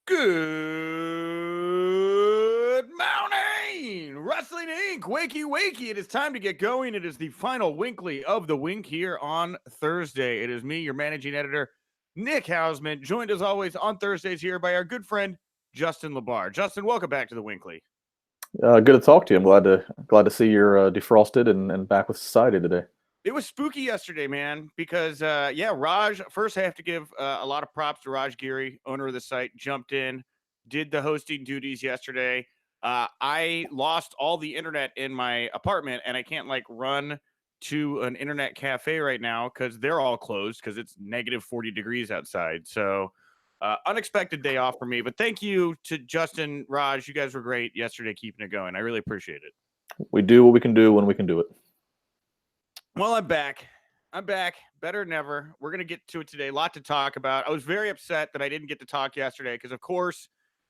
Good morning, Wrestling Inc. Wakey, wakey. It is time to get going. It is the final WINCLY of the Wink here on Thursday. It is me, your managing editor, Nick Hausman, joined as always on Thursdays here by our good friend, Justin LaBar. Justin, welcome back to the WINCLY. Good to talk to you. I'm glad to see you're defrosted and back with society today. It was spooky yesterday, man, because, Raj, first I have to give a lot of props to Raj Giri, owner of the site, jumped in, did the hosting duties yesterday. I lost all the internet in my apartment, and I can't, run to an internet cafe right now because they're all closed because it's negative 40 degrees outside. So, unexpected day off for me. But thank you to Justin, Raj. You guys were great yesterday keeping it going. I really appreciate it. We do what we can do when we can do it. Well, I'm back. Better than ever. We're going to get to it today. A lot to talk about. I was very upset that I didn't get to talk yesterday because, of course,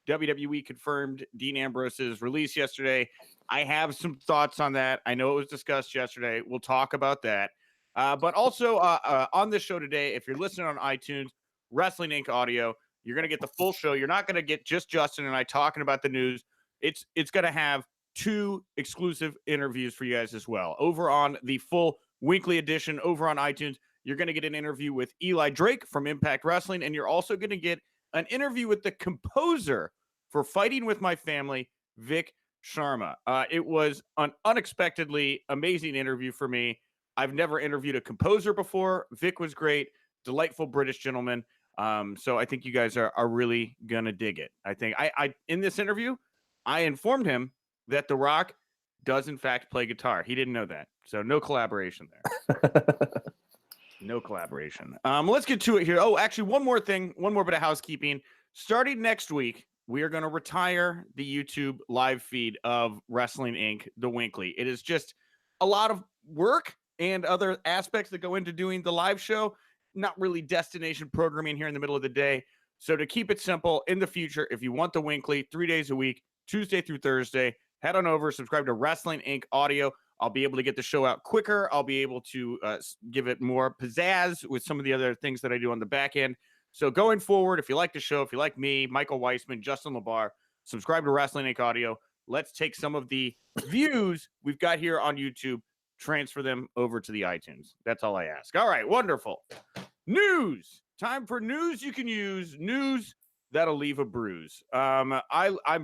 WWE confirmed Dean Ambrose's release yesterday. I have some thoughts on that. I know it was discussed yesterday. We'll talk about that. But also on this show today, if you're listening on iTunes, Wrestling Inc. audio, you're going to get the full show. You're not going to get just Justin and I talking about the news. It's going to have 2 exclusive interviews for you guys as well. Over on the full WINCLY edition over on iTunes, you're going to get an interview with Eli Drake from Impact Wrestling, and you're also going to get an interview with the composer for Fighting With My Family, Vic Sharma. It was an unexpectedly amazing interview for me. I've never interviewed a composer before. Vic was great, delightful British gentleman. So I think you guys are really going to dig it. I think I in this interview, I informed him that The Rock does in fact play guitar. He didn't know that. So no collaboration there. No collaboration. Let's get to it here. Oh, actually, one more bit of housekeeping. Starting next week, we are going to retire the YouTube live feed of Wrestling Inc., the WINCLY. It is just a lot of work and other aspects that go into doing the live show. Not really destination programming here in the middle of the day. So to keep it simple, in the future, if you want the WINCLY 3 days a week, Tuesday through Thursday, head on over, subscribe to Wrestling Inc. audio. I'll be able to get the show out quicker. I'll be able to give it more pizzazz with some of the other things that I do on the back end. So going forward, if you like the show, if you like me, Michael Weissman, Justin LaBar, subscribe to Wrestling Inc. audio. Let's take some of the views we've got here on YouTube, transfer them over to the iTunes. That's all I ask. All right, wonderful. News. Time for news you can use. News that'll leave a bruise. I'm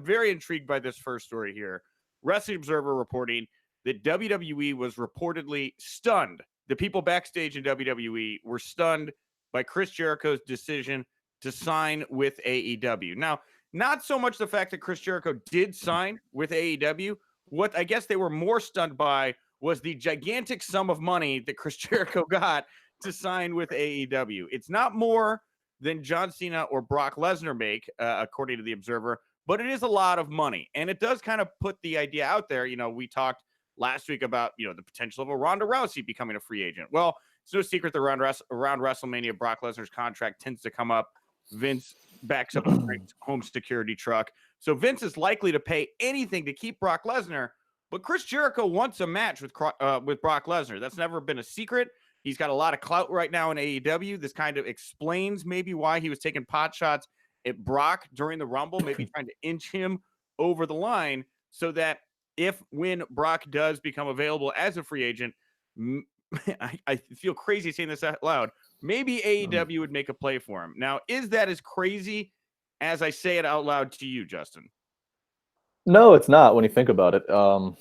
very intrigued by this first story here. Wrestling Observer reporting that WWE was reportedly stunned. The people backstage in WWE were stunned by Chris Jericho's decision to sign with AEW. Now, not so much the fact that Chris Jericho did sign with AEW. What I guess they were more stunned by was the gigantic sum of money that Chris Jericho got to sign with AEW. It's not more than John Cena or Brock Lesnar make, according to the Observer, but it is a lot of money. And it does kind of put the idea out there. You know, we talked last week about, the potential of a Ronda Rousey becoming a free agent. Well, it's no secret that around WrestleMania, Brock Lesnar's contract tends to come up. Vince backs up a home security truck. So Vince is likely to pay anything to keep Brock Lesnar, but Chris Jericho wants a match with Brock Lesnar. That's never been a secret. He's got a lot of clout right now in AEW. This kind of explains maybe why he was taking pot shots at Brock during the Rumble, maybe trying to inch him over the line so that when Brock does become available as a free agent, I feel crazy saying this out loud, maybe AEW would make a play for him. Now, is that as crazy as I say it out loud to you, Justin? No, it's not when you think about it. As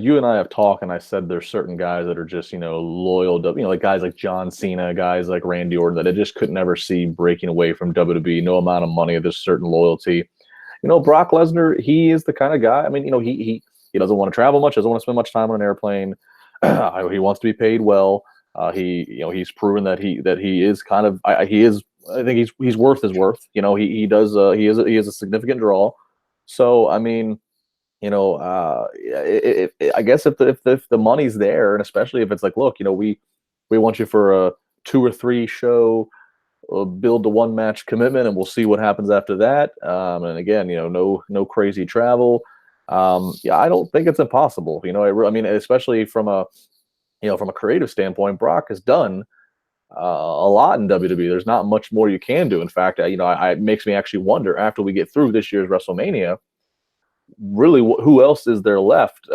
you and I have talked, and I said there's certain guys that are just, loyal to, like guys like John Cena, guys like Randy Orton that I just could never see breaking away from WWE. No amount of money, there's certain loyalty. Brock Lesnar, he is the kind of guy. I mean, he doesn't want to travel much, doesn't want to spend much time on an airplane. He wants to be paid well. He's proven that he is kind of I think he's worth his worth. He is a significant draw. So I mean, I guess if the money's there, and especially if it's like, look, we want you for a 2 or 3 show build to 1 match commitment, and we'll see what happens after that. And again, no crazy travel. I don't think it's impossible. I mean, especially from a creative standpoint, Brock has done a lot in WWE. There's not much more you can do. In fact, it makes me actually wonder after we get through this year's WrestleMania, really who else is there left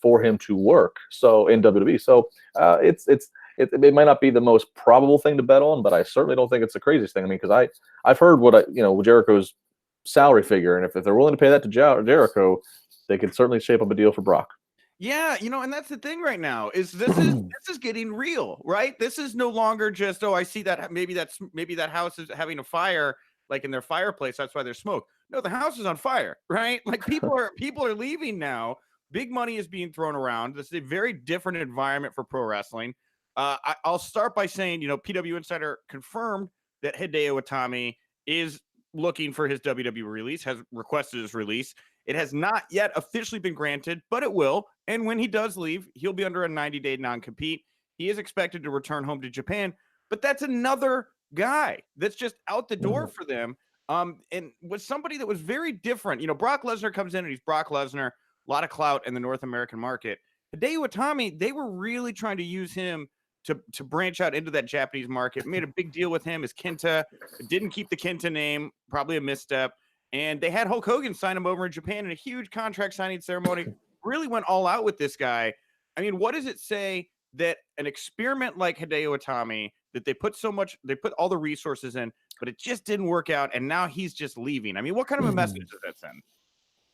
for him to work? So in WWE, so it might not be the most probable thing to bet on, but I certainly don't think it's the craziest thing. I mean, because I've heard Jericho's salary figure, and if they're willing to pay that to Jericho, they could certainly shape up a deal for Brock. Yeah, and that's the thing right now is this is getting real, right? This is no longer just, I see that maybe that house is having a fire like in their fireplace, that's why there's smoke. No, the house is on fire, right? Like people are leaving now. Big money is being thrown around. This is a very different environment for pro wrestling. I'll start by saying, PW Insider confirmed that Hideo Itami is looking for his WWE release, has requested his release. It has not yet officially been granted, but it will. And when he does leave, he'll be under a 90-day non-compete. He is expected to return home to Japan, but that's another guy that's just out the door for them. And was somebody that was very different. Brock Lesnar comes in and he's Brock Lesnar, a lot of clout in the North American market. Hideo Itami, they were really trying to use him to branch out into that Japanese market. Made a big deal with him as Kenta. Didn't keep the Kenta name, probably a misstep. And they had Hulk Hogan sign him over in Japan in a huge contract signing ceremony. Really went all out with this guy. I mean, what does it say that an experiment like Hideo Itami, that they put all the resources in, but it just didn't work out, and now he's just leaving? I mean, what kind of a message does that send?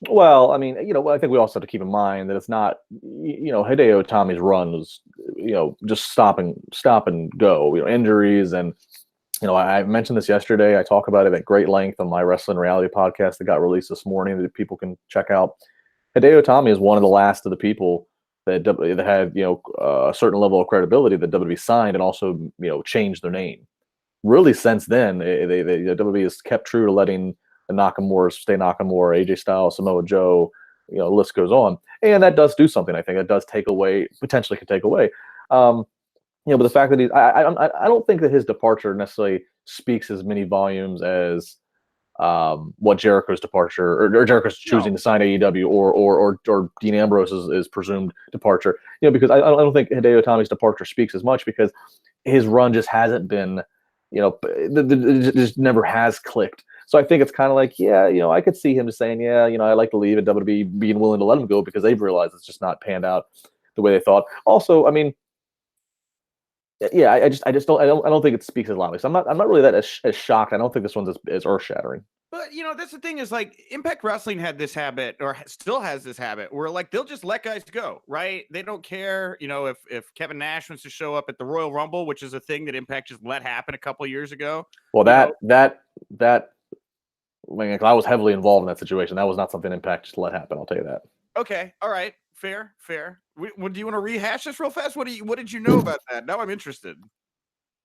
Well, I mean, I think we also have to keep in mind that it's not, Hideo Itami's run was, just stop and go, injuries. And, I mentioned this yesterday. I talk about it at great length on my Wrestling Reality podcast that got released this morning that people can check out. Hideo Itami is one of the last of the people that had, a certain level of credibility that WWE signed and also, changed their name. Really, since then, WWE has kept true to letting the Nakamura stay Nakamura, AJ Styles, Samoa Joe, the list goes on. And that does do something. I think it does potentially could take away. But the fact that I don't think that his departure necessarily speaks as many volumes as what Jericho's departure or Jericho's choosing to sign AEW or Dean Ambrose's presumed departure. Because I don't think Hideo Itami's departure speaks as much because his run just hasn't been, it just never has clicked. So I think it's kind of like, I could see him just saying, I like to leave, and WWE being willing to let him go because they've realized it's just not panned out the way they thought. Also, I mean, I don't think it speaks as loudly. So I'm not really that as shocked. I don't think this one's as earth shattering. But that's the thing is, like, Impact Wrestling had this habit, or still has this habit, where like they'll just let guys go, right? They don't care, if Kevin Nash wants to show up at the Royal Rumble, which is a thing that Impact just let happen a couple of years ago. Well, I mean, I was heavily involved in that situation. That was not something Impact just let happen. I'll tell you that. Okay, all right, fair. Do you want to rehash this real fast? What did you know about that? Now I'm interested.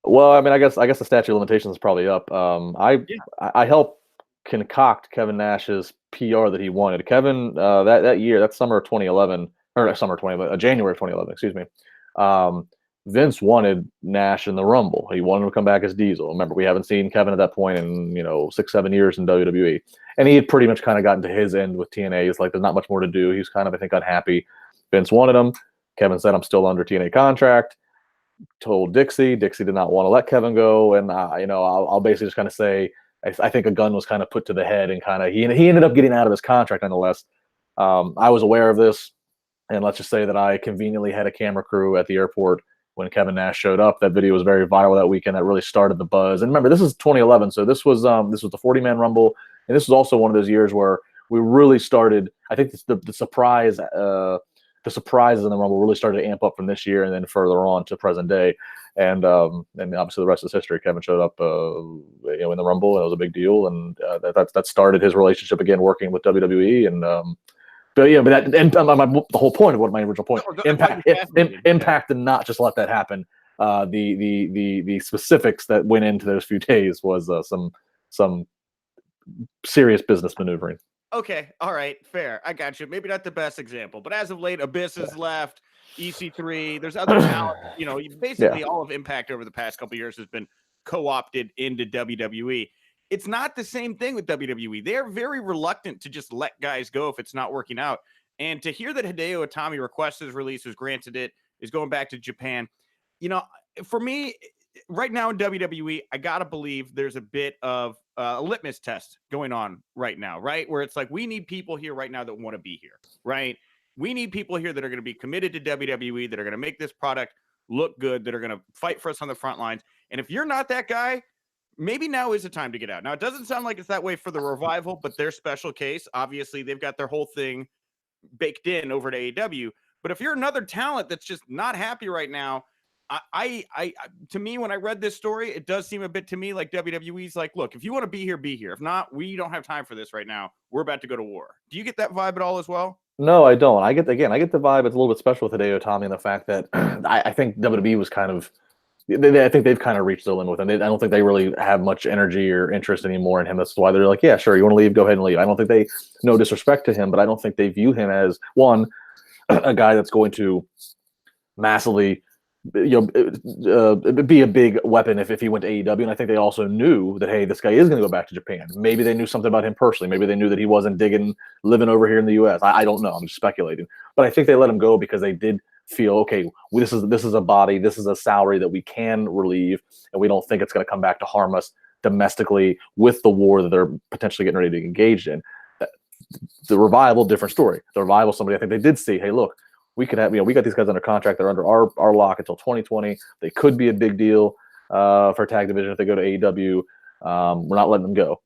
Well, I mean, I guess the statute of limitations is probably up. I helped concoct Kevin Nash's PR that he wanted. Kevin, that year, that summer of 2011, or January of 2011, excuse me. Vince wanted Nash in the Rumble. He wanted him to come back as Diesel. Remember, we haven't seen Kevin at that point in 6-7 years in WWE, and he had pretty much kind of gotten to his end with TNA. He's like, there's not much more to do. He's kind of, I think, unhappy. Vince wanted him. Kevin said, I'm still under TNA contract. Told Dixie. Dixie did not want to let Kevin go, and I'll basically just kind of say, I think a gun was kind of put to the head, and kind of he ended up getting out of his contract nonetheless. I was aware of this, and let's just say that I conveniently had a camera crew at the airport when Kevin Nash showed up. That video was very viral that weekend. That really started the buzz. And remember, this is 2011, so this was the 40-man Rumble, and this was also one of those years where we really started. I think the surprises in the Rumble really started to amp up from this year and then further on to present day. And obviously the rest is history. Kevin showed up, in the Rumble, and it was a big deal, and that started his relationship again working with WWE. And the whole point of my original point, Impact did not just let that happen. The specifics that went into those few days was some serious business maneuvering. Okay, all right, fair. I got you. Maybe not the best example, but as of late, Abyss has left, EC3. There's other talent. Basically all of Impact over the past couple of years has been co-opted into WWE. It's not the same thing with WWE. They're very reluctant to just let guys go if it's not working out. And to hear that Hideo Itami requested his release, was granted it, is going back to Japan. For me, right now in WWE, I gotta believe there's a bit of a litmus test going on right now, right? Where it's like, we need people here right now that want to be here, right? We need people here that are going to be committed to WWE, that are going to make this product look good, that are going to fight for us on the front lines. And if you're not that guy, maybe now is the time to get out. Now, it doesn't sound like it's that way for the Revival, but their special case, obviously, they've got their whole thing baked in over to AEW. But if you're another talent that's just not happy right now, to me, when I read this story, it does seem a bit to me like WWE's like, look, if you want to be here, be here. If not, we don't have time for this right now. We're about to go to war. Do you get that vibe at all as well? No, I don't. I get the vibe. It's a little bit special with Hideo Itami and the fact that I think WWE was kind of, I think they've kind of reached their limit with him. I don't think they really have much energy or interest anymore in him. That's why they're like, yeah, sure, you want to leave, go ahead and leave. I don't think they, no disrespect to him, but I don't think they view him as, one, a guy that's going to massively, be a big weapon if he went to AEW. And I think they also knew that, hey, this guy is going to go back to Japan. Maybe they knew something about him personally. Maybe they knew that he wasn't digging living over here in the U.S. I don't know. I'm just speculating. But I think they let him go because they did feel, okay, this is a body, this is a salary that we can relieve, and we don't think it's going to come back to harm us domestically with the war that they're potentially getting ready to engage in. The Revival, different story. The Revival, somebody I think they did see, hey, look, we could have, we got these guys under contract. They're under our lock until 2020. They could be a big deal for tag division if they go to AEW. We're not letting them go.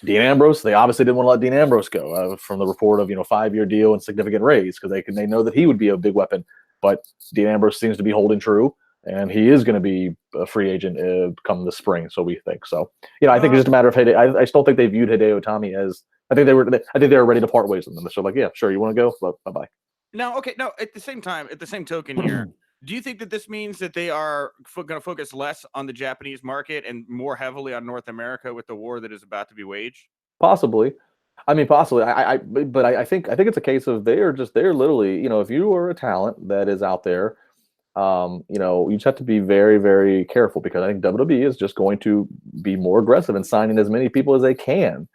Dean Ambrose, they obviously didn't want to let Dean Ambrose go from the report of 5-year deal and significant raise because they know that he would be a big weapon. But Dean Ambrose seems to be holding true, and he is going to be a free agent come the spring. So we think so. I think it's just a matter of Hideo. I still think they viewed Hideo Itami as, I think they were ready to part ways with them. So like, yeah, sure, you want to go? Bye bye. Now, okay, no, at the same token here, do you think that this means that they are going to focus less on the Japanese market and more heavily on North America with the war that is about to be waged? Possibly. I mean, possibly. But I think it's a case of they're literally, if you are a talent that is out there, you just have to be very, very careful because I think WWE is just going to be more aggressive in signing as many people as they can,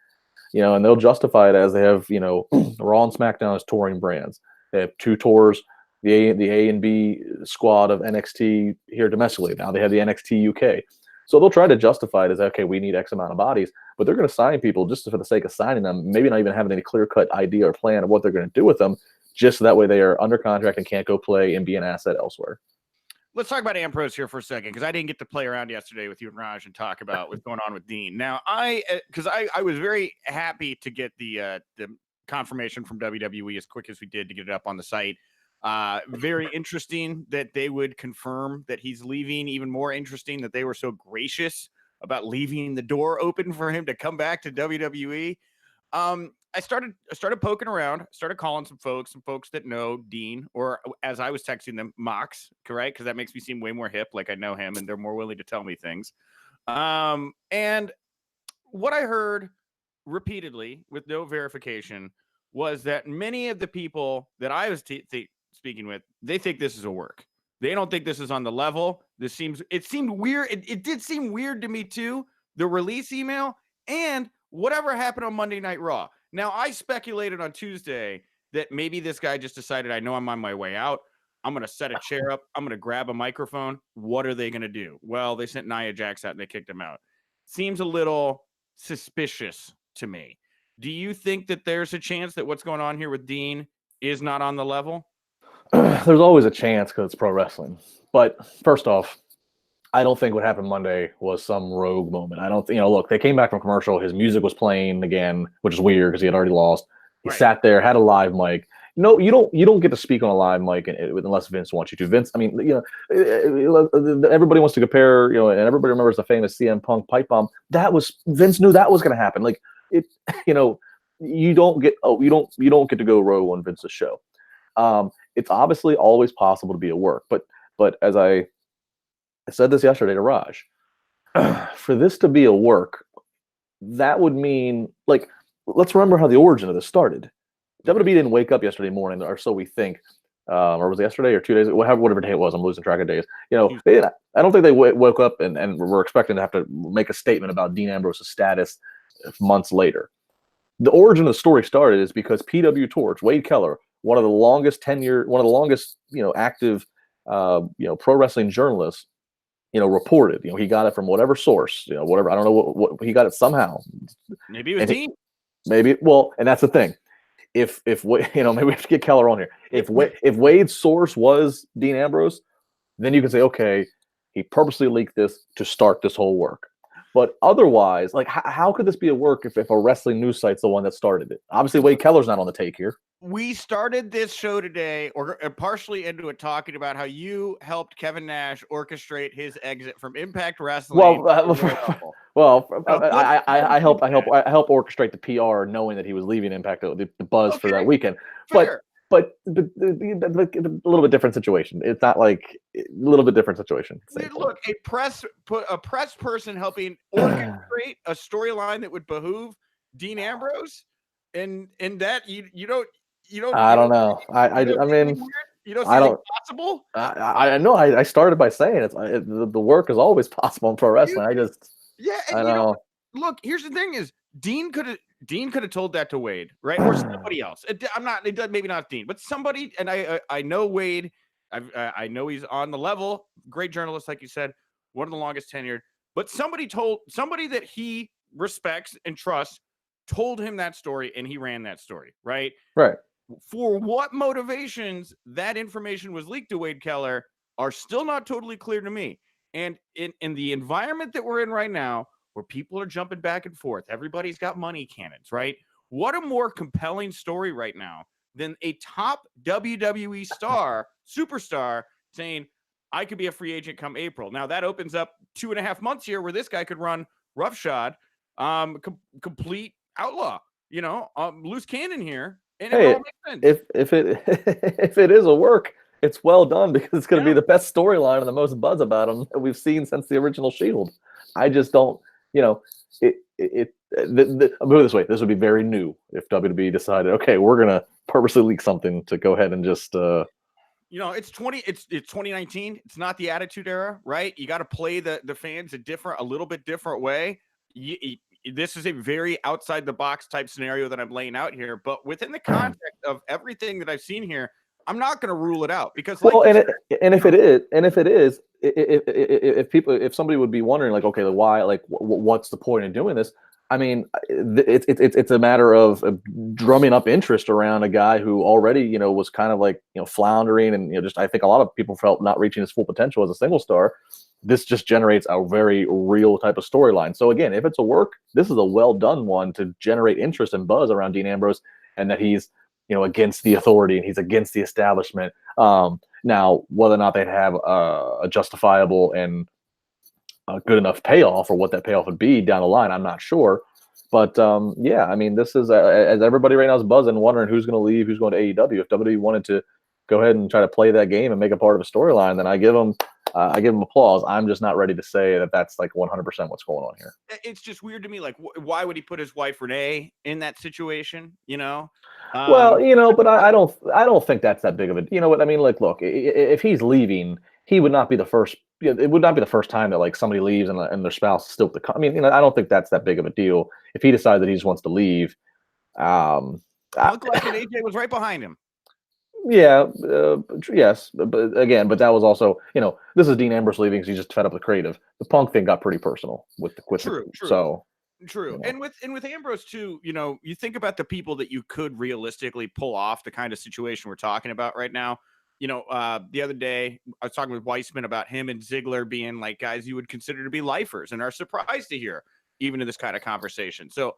and they'll justify it as they have, Raw and SmackDown as touring brands. They have 2 tours, the A and B squad of NXT here domestically. Now they have the NXT UK. So they'll try to justify it as, okay, we need X amount of bodies, but they're going to sign people just for the sake of signing them, maybe not even having any clear-cut idea or plan of what they're going to do with them, just so that way they are under contract and can't go play and be an asset elsewhere. Let's talk about Ambrose here for a second, because I didn't get to play around yesterday with you and Raj and talk about what's going on with Dean. Now, I was very happy to get the confirmation from WWE as quick as we did to get it up on the site. Very interesting that they would confirm that he's leaving. Even more interesting that they were so gracious about leaving the door open for him to come back to WWE. I started poking around, started calling some folks that know Dean, or as I was texting them, Mox, correct? Because that makes me seem way more hip, like I know him, and they're more willing to tell me things. And what I heard repeatedly with no verification was that many of the people that I was speaking with, they think this is a work. They don't think this is on the level. It seemed weird. It did seem weird to me too, the release email and whatever happened on Monday Night Raw. Now, I speculated on Tuesday that maybe this guy just decided, I know I'm on my way out. I'm going to set a chair up. I'm going to grab a microphone. What are they going to do? Well, they sent Nia Jax out and they kicked him out. Seems a little suspicious to me. Do you think that there's a chance that what's going on here with Dean is not on the level? There's always a chance because it's pro wrestling. But first off, I don't think what happened Monday was some rogue moment. I don't think, look, they came back from commercial. His music was playing again, which is weird because he had already lost. He sat there, had a live mic. No, you don't get to speak on a live mic unless Vince wants you to. Vince, I mean, everybody wants to compare, and everybody remembers the famous CM Punk pipe bomb. That was, Vince knew that was going to happen. Like it, you don't get to go rogue on Vince's show. It's obviously always possible to be at work, but as I said this yesterday to Raj, for this to be a work, that would mean, like, let's remember how the origin of this started. WWE didn't wake up yesterday morning, or so we think, or was it yesterday or 2 days, whatever day it was. I'm losing track of days. I don't think they woke up and were expecting to have to make a statement about Dean Ambrose's status months later. The origin of the story started is because PW Torch, Wade Keller, one of the longest active, pro wrestling journalists, reported. He got it from whatever source, whatever. I don't know what he got it somehow. Maybe it was Dean. Maybe. Well, and that's the thing. If maybe we have to get Keller on here. If Wade's source was Dean Ambrose, then you can say, okay, he purposely leaked this to start this whole work. But otherwise, like, how could this be a work if a wrestling news site's the one that started it? Obviously, Wade Keller's not on the take here. We started this show today, or partially into it, talking about how you helped Kevin Nash orchestrate his exit from Impact Wrestling. I help orchestrate the PR, knowing that he was leaving Impact, the buzz for that weekend. Fair. But a little bit different situation. It's not like a little bit different situation. Look, a press person helping orchestrate a storyline that would behoove Dean Ambrose, and that you don't. I don't know. I mean, you don't see anything possible. I know. I started by saying the work is always possible in pro wrestling. I know. Look, here's the thing: is Dean could have told that to Wade, right, or somebody else. Maybe not Dean, but somebody. And I know Wade. I know he's on the level. Great journalist, like you said, one of the longest tenured. But somebody that he respects and trusts told him that story, and he ran that story, right? Right. For what motivations that information was leaked to Wade Keller are still not totally clear to me. And in the environment that we're in right now, where people are jumping back and forth, everybody's got money cannons, right? What a more compelling story right now than a top WWE superstar saying, I could be a free agent come April. Now that opens up 2.5 months here where this guy could run roughshod, complete outlaw, loose cannon here. And it all makes sense. If it is a work, it's well done, because it's going to be the best storyline and the most buzz about him that we've seen since the original Shield. I just don't, I'll put it this way: this would be very new if WWE decided, okay, we're going to purposely leak something to go ahead and just. It's 2019. It's not the Attitude Era, right? You got to play the fans a little bit different way. This is a very outside the box type scenario that I'm laying out here, but within the context of everything that I've seen here, I'm not going to rule it out, because if somebody would be wondering, like, okay, why, like, what's the point in doing this? I mean, it's a matter of drumming up interest around a guy who already, was kind of like, floundering, and I think a lot of people felt not reaching his full potential as a single star. This just generates a very real type of storyline. So again, if it's a work, this is a well done one to generate interest and buzz around Dean Ambrose, and that he's against the authority and he's against the establishment. Now, whether or not they'd have a justifiable and a good enough payoff, or what that payoff would be down the line, I'm not sure. But I mean, this is as everybody right now is buzzing, wondering who's going to leave, who's going to AEW. If WWE wanted to go ahead and try to play that game and make a part of a storyline, then I give them applause. I'm just not ready to say that that's like 100% what's going on here. It's just weird to me. Like, why would he put his wife Renee in that situation? But I don't think that's that big of a. You know what I mean? Like, look, if he's leaving, he would not be the first. It would not be the first time that like somebody leaves and their spouse is still at the. I mean, I don't think that's that big of a deal. If he decides that he just wants to leave, Punk like and AJ was right behind him. Yeah, yes, but that was also, this is Dean Ambrose leaving because he's just fed up with creative. The Punk thing got pretty personal with the True. So true, and with Ambrose too, you think about the people that you could realistically pull off the kind of situation we're talking about right now. The other day I was talking with Weissman about him and Ziggler being like guys you would consider to be lifers and are surprised to hear even in this kind of conversation. So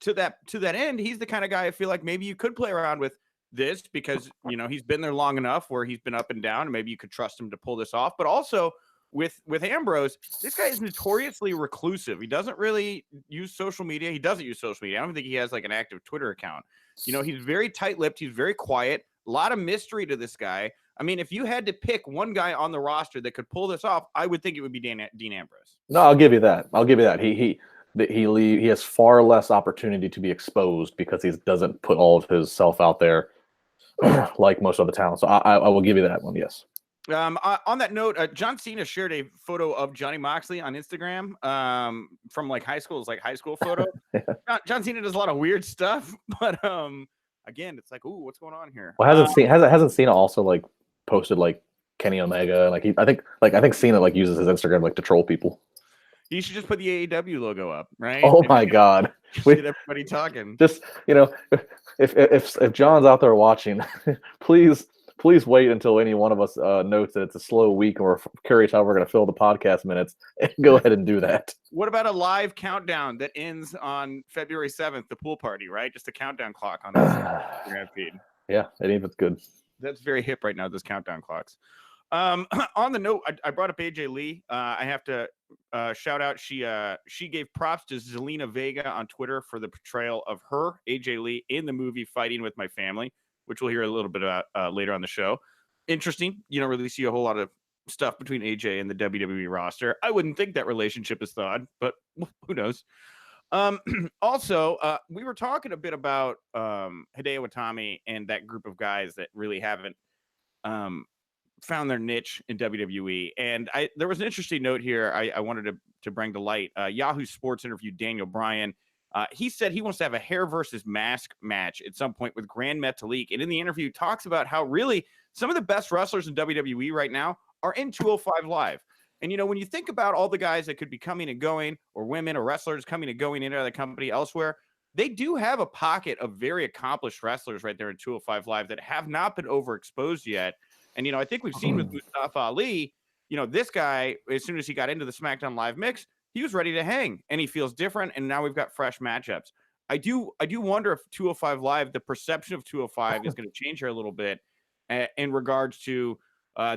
to that end, he's the kind of guy I feel like maybe you could play around with this, because he's been there long enough where he's been up and down, and maybe you could trust him to pull this off. But also with Ambrose, this guy is notoriously reclusive. He doesn't really use social media. He doesn't use social media. I don't think he has like an active Twitter account. He's very tight-lipped. He's very quiet. A lot of mystery to this guy. I mean, if you had to pick one guy on the roster that could pull this off, I would think it would be Dean Ambrose. No, I'll give you that. He has far less opportunity to be exposed because he doesn't put all of his self out there like most other talents. So I will give you that one. Yes. On that note, John Cena shared a photo of Johnny Moxley on Instagram from like high school. It's like high school photo. Yeah. John Cena does a lot of weird stuff, but again, it's like, ooh, what's going on here? Well, hasn't Cena also like posted like Kenny Omega. I think Cena like uses his Instagram like to troll people. You should just put the AEW logo up, right? Oh my God. Get everybody talking. Just, if John's out there watching, please wait until any one of us notes that it's a slow week and we're curious how we're going to fill the podcast minutes, and go ahead and do that. What about a live countdown that ends on February 7th, the pool party, right? Just a countdown clock on the Instagram feed. Yeah, any of it's good. That's very hip right now, those countdown clocks. On the note, I brought up AJ Lee. I have to shout out. She gave props to Zelina Vega on Twitter for the portrayal of her, AJ Lee, in the movie Fighting with My Family, which we'll hear a little bit about later on the show. Interesting. You don't really see a whole lot of stuff between AJ and the WWE roster. I wouldn't think that relationship is thawed, but who knows? Also, we were talking a bit about Hideo Itami and that group of guys that really haven't found their niche in WWE. And there was an interesting note here I wanted to bring to light. Yahoo Sports interviewed Daniel Bryan. He said he wants to have a hair versus mask match at some point with Grand Metalik. And in the interview, talks about how really some of the best wrestlers in WWE right now are in 205 Live. And, when you think about all the guys that could be coming and going, or women or wrestlers coming and going into the company elsewhere, they do have a pocket of very accomplished wrestlers right there in 205 Live that have not been overexposed yet. And, I think we've seen with Mustafa Ali, this guy, as soon as he got into the SmackDown Live mix, he was ready to hang, and he feels different. And now we've got fresh matchups. I do wonder if 205 Live, the perception of 205 is going to change here a little bit in regards to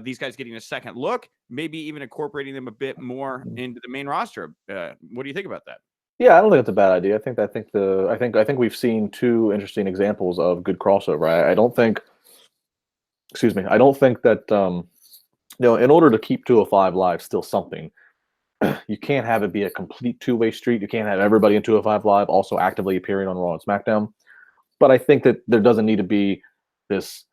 these guys getting a second look, maybe even incorporating them a bit more into the main roster. What do you think about that? Yeah, I don't think it's a bad idea. I think we've seen two interesting examples of good crossover. I don't think that in order to keep 205 Live still something, you can't have it be a complete two-way street. You can't have everybody in 205 Live also actively appearing on Raw and SmackDown. But I think that there doesn't need to be this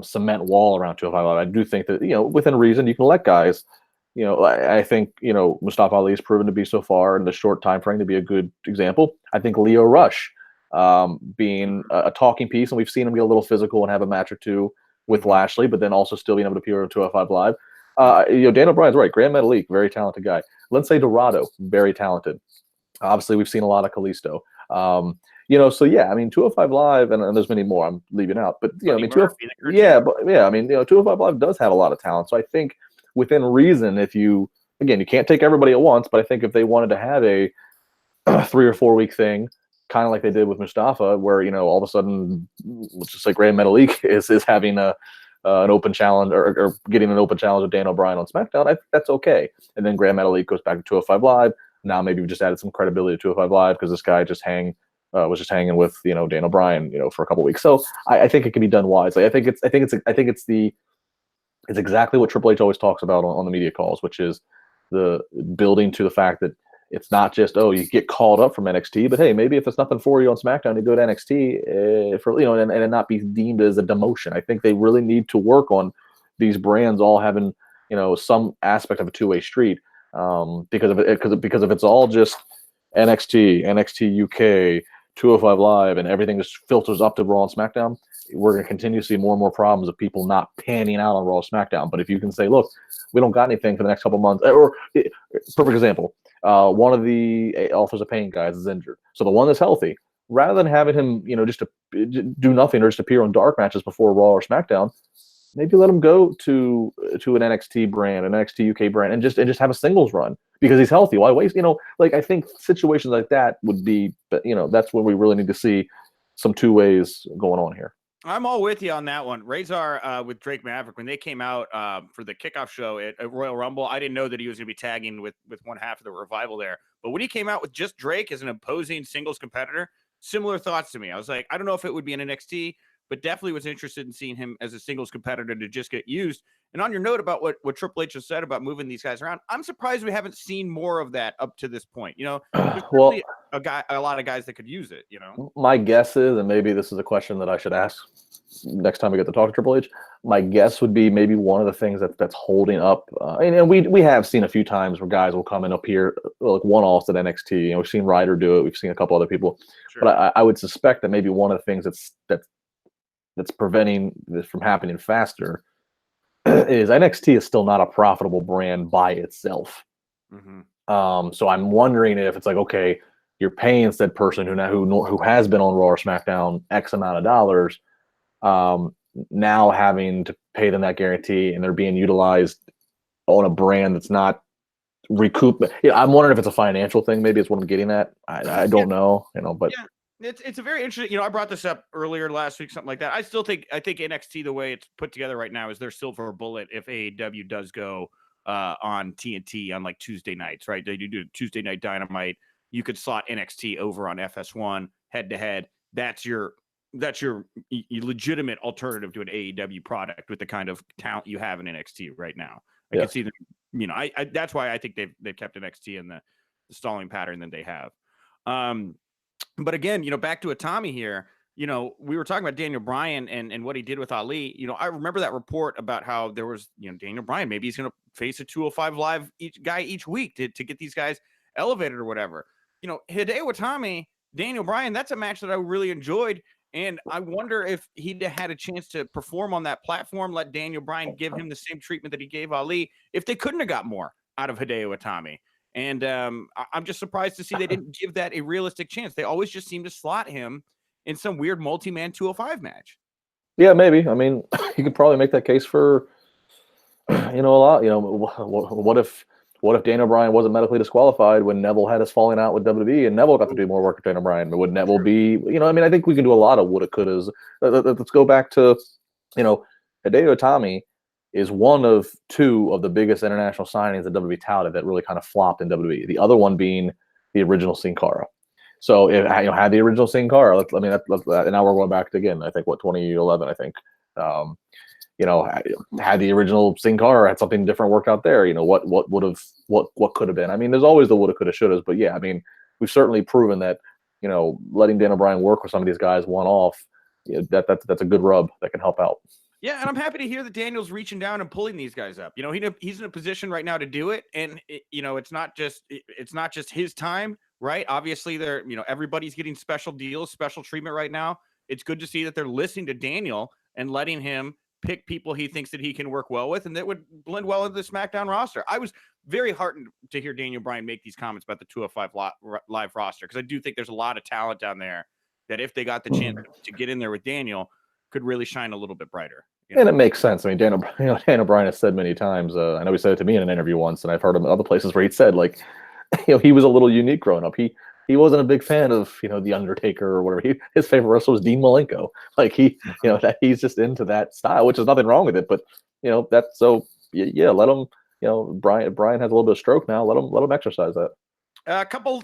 cement wall around 205 Live. I do think that, within reason, you can let guys, I think, Mustafa Ali has proven to be so far in the short time frame to be a good example. I think Leo Rush being a talking piece, and we've seen him get a little physical and have a match or two with Lashley, but then also still being able to appear on 205 Live. Daniel Bryan's right. Grand Metalik, very talented guy. Lindsay Dorado, very talented. Obviously, we've seen a lot of Kalisto. So yeah, 205 Live, and there's many more I'm leaving out, but 205 Live does have a lot of talent. So I think within reason, you can't take everybody at once, but I think if they wanted to have a 3 or 4 week thing, kind of like they did with Mustafa, where all of a sudden, let's just say Grand Metalik is having an open challenge or getting an open challenge with Daniel Bryan on SmackDown, I think that's okay. And then Grand Metalik goes back to 205 Live. Now maybe we just added some credibility to 205 Live because this guy was just hanging with Daniel Bryan for a couple weeks. So I think it can be done wisely. I think it's exactly what Triple H always talks about on the media calls, which is the building to the fact that it's not just you get called up from NXT, but hey, maybe if there's nothing for you on SmackDown, you go to NXT and not be deemed as a demotion. I think they really need to work on these brands all having some aspect of a two-way street because if it's all just NXT UK, 205 Live, and everything just filters up to Raw and SmackDown, we're going to continue to see more and more problems of people not panning out on Raw and SmackDown. But if you can say, look, we don't got anything for the next couple months, perfect example, one of the Authors of Pain guys is injured. So the one that's healthy, rather than having him, just to do nothing or just appear on dark matches before Raw or SmackDown, maybe let him go to an NXT brand, an NXT UK brand, and just have a singles run because he's healthy. Why waste? I think situations like that would be, that's when we really need to see some two ways going on here. I'm all with you on that one. Razor with Drake Maverick, when they came out for the kickoff show at Royal Rumble, I didn't know that he was going to be tagging with one half of the Revival there. But when he came out with just Drake as an opposing singles competitor, similar thoughts to me. I was like, I don't know if it would be in NXT, but definitely was interested in seeing him as a singles competitor to just get used. And on your note about what Triple H has said about moving these guys around, I'm surprised we haven't seen more of that up to this point. There's really a lot of guys that could use it. My guess is, and maybe this is a question that I should ask next time we get to talk to Triple H. My guess would be maybe one of the things that's holding up, and we have seen a few times where guys will come and appear like one-offs at NXT. We've seen Ryder do it. We've seen a couple other people, sure. But I would suspect that maybe one of the things that's preventing this from happening faster is NXT is still not a profitable brand by itself. So I'm wondering if it's like, okay, you're paying said person who has been on Raw or SmackDown X amount of dollars, now having to pay them that guarantee, and they're being utilized on a brand that's not recoup. Yeah, I'm wondering if it's a financial thing. Maybe it's what I'm getting at. I don't know, but yeah. It's a very interesting. I brought this up earlier last week, something like that. I think NXT, the way it's put together right now, is their silver bullet if AEW does go on TNT on like Tuesday nights, right? They do Tuesday Night Dynamite. You could slot NXT over on FS1 head to head. That's your legitimate alternative to an AEW product with the kind of talent you have in NXT right now. I can see them. That's why I think they've kept NXT in the stalling pattern that they have. But again, back to Itami here, we were talking about Daniel Bryan and what he did with Ali. I remember that report about how there was, Daniel Bryan, maybe he's going to face a 205 Live each week to get these guys elevated or whatever. Hideo Itami, Daniel Bryan, that's a match that I really enjoyed. And I wonder if he had a chance to perform on that platform, let Daniel Bryan give him the same treatment that he gave Ali, if they couldn't have got more out of Hideo Itami. And I'm just surprised to see they didn't give that a realistic chance. They always just seem to slot him in some weird multi-man 205 match. Yeah, maybe. I mean, you could probably make that case for, a lot. What if Daniel Bryan wasn't medically disqualified when Neville had his falling out with WWE and Neville got to do more work with Daniel Bryan? Would Neville be, I think we can do a lot of woulda, couldas. Let's go back to, Hideo Itami is one of two of the biggest international signings that WWE touted that really kind of flopped in WWE. The other one being the original Sin Cara. So if had the original Sin Cara, and now we're going back to, again, I think 2011, I think. Had the original Sin Cara had something different worked out there, what could have been. I mean, there's always the woulda, coulda, shouldas, but yeah, I mean, we've certainly proven that, letting Daniel Bryan work with some of these guys one off, that's a good rub that can help out. Yeah, and I'm happy to hear that Daniel's reaching down and pulling these guys up. He's in a position right now to do it, and it's not just his time, right? Obviously, everybody's getting special deals, special treatment right now. It's good to see that they're listening to Daniel and letting him pick people he thinks that he can work well with, and that would blend well into the SmackDown roster. I was very heartened to hear Daniel Bryan make these comments about the 205 Live roster, because I do think there's a lot of talent down there that, if they got the chance to get in there with Daniel, could really shine a little bit brighter. And it makes sense. I mean, Daniel Bryan has said many times, I know he said it to me in an interview once, and I've heard him in other places where he said, like, he was a little unique growing up. He wasn't a big fan of, The Undertaker or whatever. His favorite wrestler was Dean Malenko. Like, that he's just into that style, which is nothing wrong with it. But, that's so, yeah, let him, Bryan has a little bit of stroke now. Let him exercise that. A couple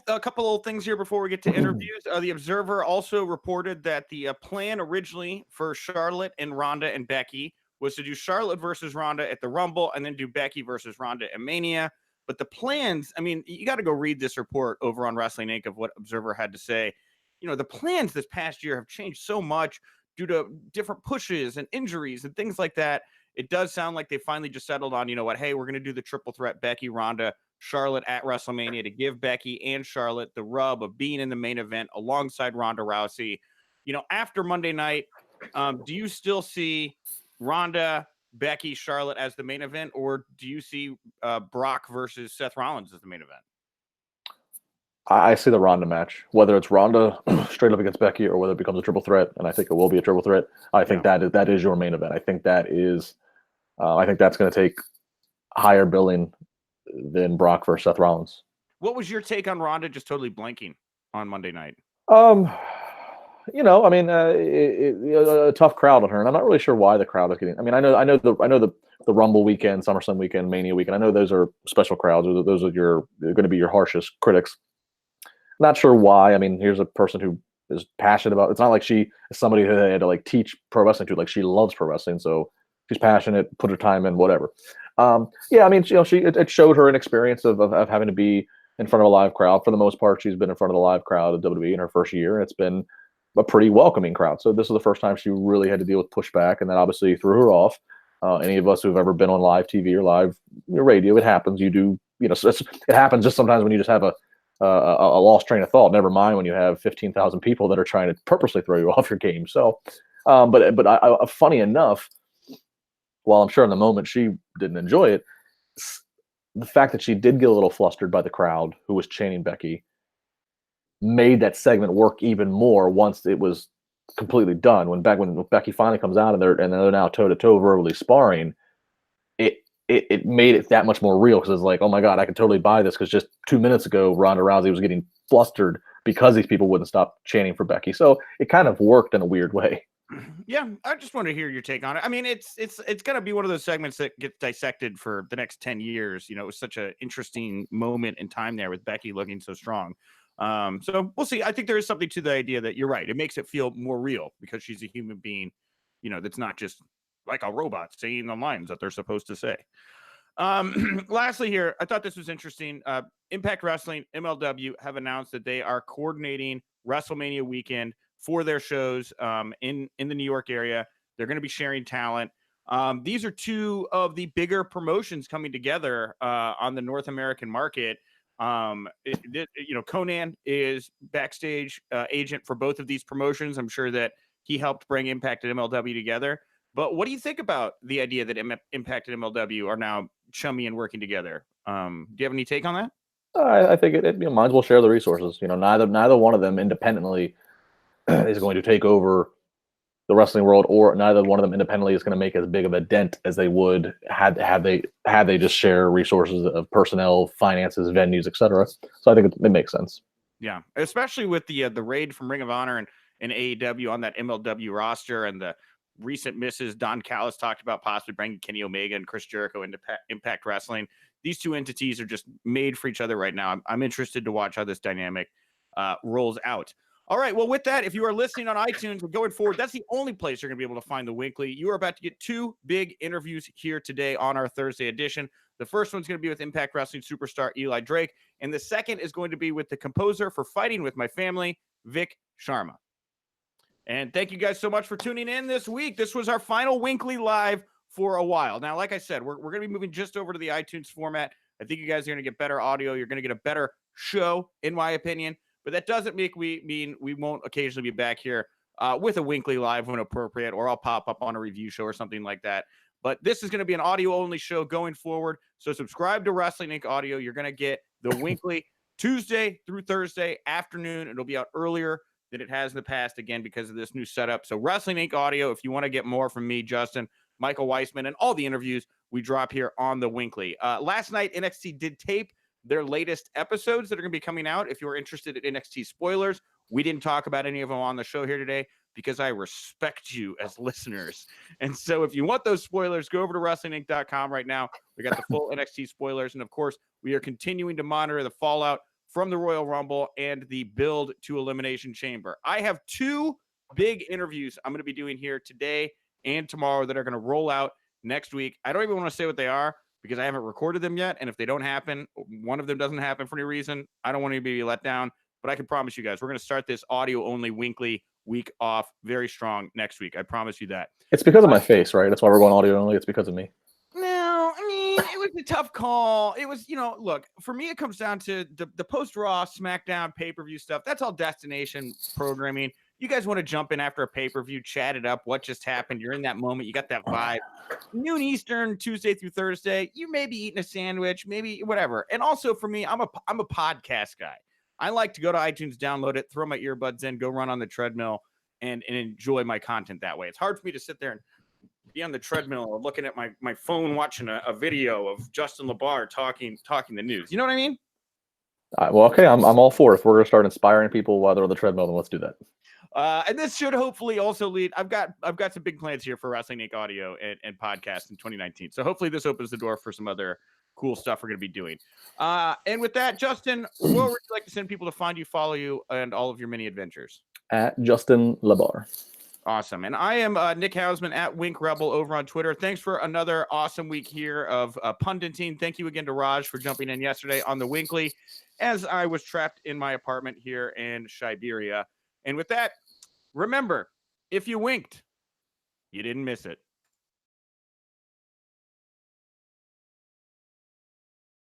of things here before we get to interviews. The Observer also reported that the plan originally for Charlotte and Ronda and Becky was to do Charlotte versus Ronda at the Rumble and then do Becky versus Ronda at Mania. But the plans, I mean, you got to go read this report over on Wrestling Inc. of what Observer had to say. The plans this past year have changed so much due to different pushes and injuries and things like that. It does sound like they finally just settled on, hey, we're going to do the triple threat Becky, Ronda, Charlotte at WrestleMania to give Becky and Charlotte the rub of being in the main event alongside Ronda Rousey. After Monday night, do you still see Ronda, Becky, Charlotte as the main event, or do you see Brock versus Seth Rollins as the main event? I see the Ronda match, whether it's Ronda straight up against Becky or whether it becomes a triple threat, and I think it will be a triple threat. I think that is your main event. I think that is, I think that's going to take higher billing than Brock versus Seth Rollins. What was your take on Ronda just totally blanking on Monday night? I mean, a tough crowd on her, and I'm not really sure why the crowd is getting. I mean, I know the Rumble weekend, SummerSlam weekend, Mania weekend. I know those are special crowds. Those are going to be your harshest critics. Not sure why. I mean, here's a person who is passionate about. It's not like she is somebody who they had to like teach pro wrestling to. Like, she loves pro wrestling, so she's passionate, put her time in, whatever. Yeah, I mean, it showed her an experience of having to be in front of a live crowd. For the most part, she's been in front of the live crowd of WWE in her first year, and it's been a pretty welcoming crowd. So this is the first time she really had to deal with pushback, and that obviously threw her off. Any of us who've ever been on live TV or live radio, it happens. You do, it happens just sometimes when you just have a lost train of thought. Never mind when you have 15,000 people that are trying to purposely throw you off your game. So, but funny enough, while I'm sure in the moment she didn't enjoy it, the fact that she did get a little flustered by the crowd who was chanting Becky made that segment work even more once it was completely done. When Becky finally comes out and they're now toe to toe verbally sparring, it made it that much more real because it's like, oh my God, I can totally buy this because just 2 minutes ago Ronda Rousey was getting flustered because these people wouldn't stop chanting for Becky. So it kind of worked in a weird way. Yeah, I just want to hear your take on it. I mean, it's going to be one of those segments that gets dissected for the next 10 years. You know, it was such an interesting moment in time there with Becky looking so strong. So we'll see. I think there is something to the idea that you're right. It makes it feel more real because she's a human being, you know, that's not just like a robot saying the lines that they're supposed to say. Lastly here, I thought this was interesting. Impact Wrestling, MLW, have announced that they are coordinating WrestleMania weekend for their shows in the New York area. They're going to be sharing talent. These are two of the bigger promotions coming together on the North American market. Conan is backstage agent for both of these promotions. I'm sure that he helped bring Impact and MLW together. But what do you think about the idea that Impact and MLW are now chummy and working together? Do you have any take on that? I think it might as well share the resources. You know, neither one of them independently is going to take over the wrestling world, or neither one of them independently is going to make as big of a dent as they would had they just share resources of personnel, finances, venues, etc. So I think it makes sense. Yeah, especially with the raid from Ring of Honor and AEW on that MLW roster, and the recent misses Don Callis talked about possibly bringing Kenny Omega and Chris Jericho into Impact Wrestling. These two entities are just made for each other right now. I'm interested to watch how this dynamic rolls out. All right. Well, with that, if you are listening on iTunes and going forward, that's the only place you're going to be able to find the WINCLY. You are about to get two big interviews here today on our Thursday edition. The first one's going to be with Impact Wrestling superstar Eli Drake, and the second is going to be with the composer for Fighting With My Family, Vic Sharma. And thank you guys so much for tuning in this week. This was our final WINCLY live for a while. Now, like I said, we're going to be moving just over to the iTunes format. I think you guys are going to get better audio. You're going to get a better show, in my opinion. But that doesn't mean we won't occasionally be back here with a WINCLY live when appropriate, or I'll pop up on a review show or something like that. But this is going to be an audio-only show going forward. So subscribe to Wrestling Inc. Audio. You're going to get the WINCLY Tuesday through Thursday afternoon. It'll be out earlier than it has in the past, again, because of this new setup. So Wrestling Inc. Audio, if you want to get more from me, Justin, Michael Weissman, and all the interviews we drop here on the WINCLY. Last night, NXT did tape their latest episodes that are going to be coming out. If you're interested in NXT spoilers, we didn't talk about any of them on the show here today because I respect you as listeners. And so if you want those spoilers, go over to WrestlingInc.com right now. We got the full NXT spoilers. And of course, we are continuing to monitor the fallout from the Royal Rumble and the build to Elimination Chamber. I have two big interviews I'm going to be doing here today and tomorrow that are going to roll out next week. I don't even want to say what they are because I haven't recorded them yet. And if they don't happen, one of them doesn't happen for any reason, I don't want anybody to be let down. But I can promise you guys, we're going to start this audio-only WINCLY week off very strong next week. I promise you that. It's because of my face, right? That's why we're going audio-only. It's because of me. No, I mean, it was a tough call. It was, look, for me, it comes down to the post-Raw, SmackDown, pay-per-view stuff. That's all destination programming. You guys want to jump in after a pay-per-view, chat it up, what just happened. You're in that moment. You got that vibe. Noon Eastern, Tuesday through Thursday, you may be eating a sandwich, maybe whatever. And also for me, I'm a podcast guy. I like to go to iTunes, download it, throw my earbuds in, go run on the treadmill, and enjoy my content that way. It's hard for me to sit there and be on the treadmill or looking at my phone watching a video of Justin LaBar talking the news. You know what I mean? Well, okay, I'm all for it. If we're going to start inspiring people while they're on the treadmill, then let's do that. And this should hopefully also lead. I've got some big plans here for Wrestling Inc. Audio and podcast in 2019. So hopefully this opens the door for some other cool stuff we're going to be doing. And with that, Justin, where would you like to send people to find you, follow you, and all of your many adventures? At Justin LaBar. Awesome. And I am Nick Hausman at Wink Rebel over on Twitter. Thanks for another awesome week here of punditing. Thank you again to Raj for jumping in yesterday on the WINCLY as I was trapped in my apartment here in Siberia. And with that, remember, if you winked, you didn't miss it.